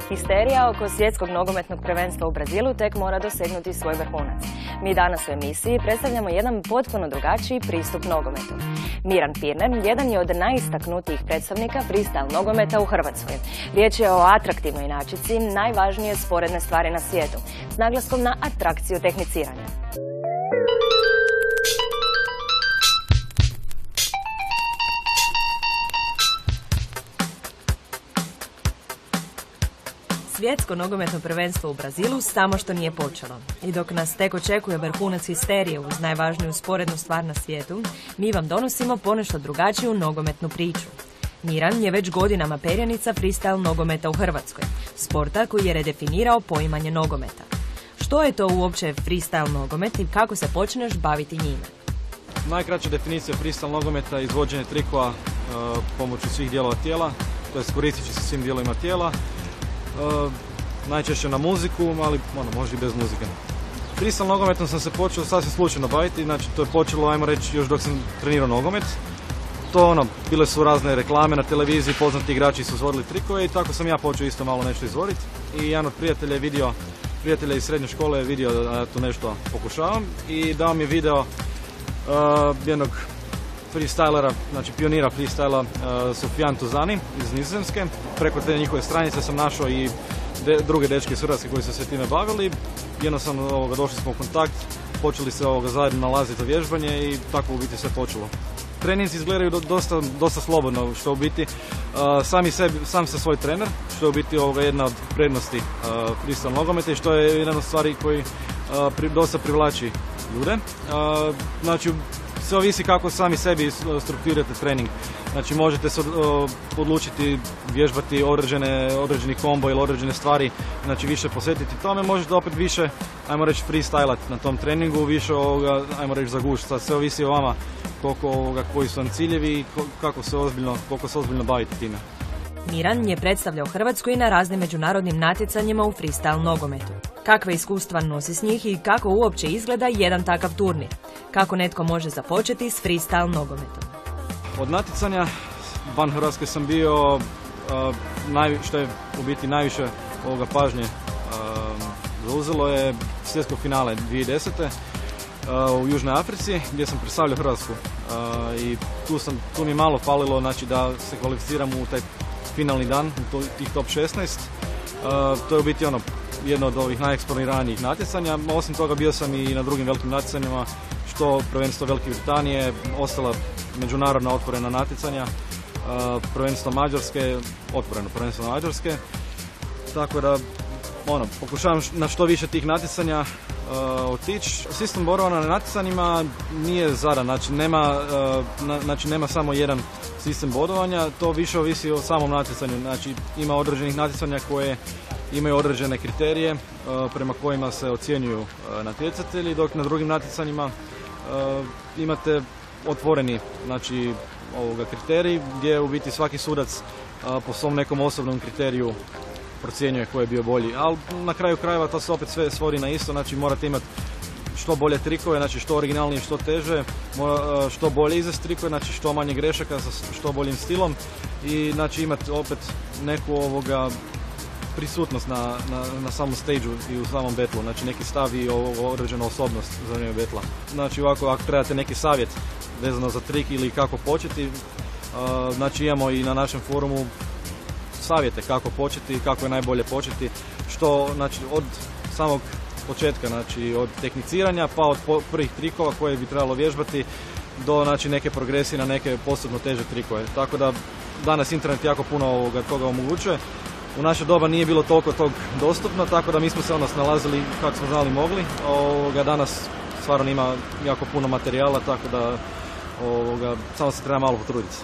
Histerija oko svjetskog nogometnog prvenstva u Brazilu tek mora dosegnuti svoj vrhunac. Mi danas u emisiji predstavljamo jedan potpuno drugačiji pristup nogometu. Miran Pirner jedan je od najistaknutijih predstavnika freestyle nogometa u Hrvatskoj. Riječ je o atraktivnoj inačici, najvažnije sporedne stvari na svijetu, s naglaskom na atrakciju tehniciranja. Svjetsko nogometno prvenstvo u Brazilu samo što nije počelo. I dok nas tek očekuje vrhunac histerije uz najvažniju sporednu stvar na svijetu, mi vam donosimo ponešto drugačiju nogometnu priču. Miran je već godinama perjanica freestyle nogometa u Hrvatskoj, sporta koji je redefinirao poimanje nogometa. Što je to uopće freestyle nogomet i kako se počneš baviti njime? Najkraća definicija freestyle nogometa je izvođenje trikova pomoću svih dijelova tijela, to je koristeći se svim dijelovima tijela. Najčešće na muziku, ali može i bez muzike. Freestyle nogometom sam se počeo sasvim slučajno baviti, znači to je počelo, ajmo reći, još dok sam trenirao nogomet. To bile su razne reklame na televiziji, poznati igrači su izvodili trikove i tako sam ja počeo isto malo nešto izvoditi. I jedan od prijatelja iz srednje škole je vidio da tu nešto pokušavam i dao mi je video jednog freestylera, znači pionira freestyla Soufiane Touzani iz Nizozemske. Preko te njihove stranice sam našao i druge dečke iz Hrvatske koji su se time bavili. Jednostavno došli smo u kontakt, počeli se zajedno nalaziti za vježbanje i tako u biti sve počelo. Treninzi izgledaju dosta slobodno, što u biti sam se svoj trener, što je u biti jedna od prednosti freestyle nogometa i što je jedna od stvari koji dosta privlači ljude. Znači, sve ovisi kako sami sebi strukturirate trening. Znači možete se odlučiti vježbati određeni kombo ili određene stvari, znači više posvetiti tome, možete opet više, ajmo reći, freestylati na tom treningu, više ajmo reći, zagušiti. Sve ovisi o vama koji su vam ciljevi i koliko se ozbiljno bavite time. Miran je predstavljao Hrvatsku i na raznim međunarodnim natjecanjima u freestyle nogometu. Kakve iskustva nosi s njih i kako uopće izgleda jedan takav turnir? Kako netko može započeti s freestyle nogometom? Od natjecanja van Hrvatske sam bio, što je u biti najviše pažnje zauzelo je svjetsko finale 2010. U Južnoj Africi gdje sam predstavljao Hrvatsku. I tu mi je malo falilo, znači, da se kvalificiram u taj finalni dan, tih top 16. To je u biti jedno od ovih najeksponiranijih natjecanja. Osim toga bio sam i na drugim velikim natjecanjima, što prvenstvo Velike Britanije, ostala međunarodna otvorena natjecanja, prvenstvo Mađarske, otvoreno prvenstvo Mađarske. Tako da pokušavam na što više tih natjecanja otići. Sistem bodovanja na natjecanjima nije zadan, znači nema samo jedan sistem bodovanja, to više ovisi o samom natjecanju. Znači ima određenih natjecanja koje imaju određene kriterije prema kojima se ocjenjuju natjecatelji, dok na drugim natjecanjima imate otvoreni, znači, kriterij gdje u biti svaki sudac po svom nekom osobnom kriteriju procjenjuje ko je bio bolji. Ali na kraju krajeva to se opet sve svodi na isto, znači morate imati što bolje trikove, znači što originalnije, što teže, što bolje izvesti trikove, znači što manje grešaka sa što boljim stilom i znači imati opet neku prisutnost na samom stage-u i u samom betlu, znači neki stav i određenu osobnost za vrijeme betla. Znači ovako, ako trebate neki savjet vezano za trik ili kako početi, znači imamo i na našem forumu savjete kako početi i kako je najbolje početi, što znači od samog početka, znači od tehniciranja pa od prvih trikova koje bi trebalo vježbati do znači neke progresije na neke posebno teže trikove. Tako da danas internet jako puno toga omogućuje. U naše doba nije bilo toliko tog dostupno, tako da mi smo se snalazili kako smo znali mogli. Danas stvarno ima jako puno materijala, tako da samo se treba malo potruditi.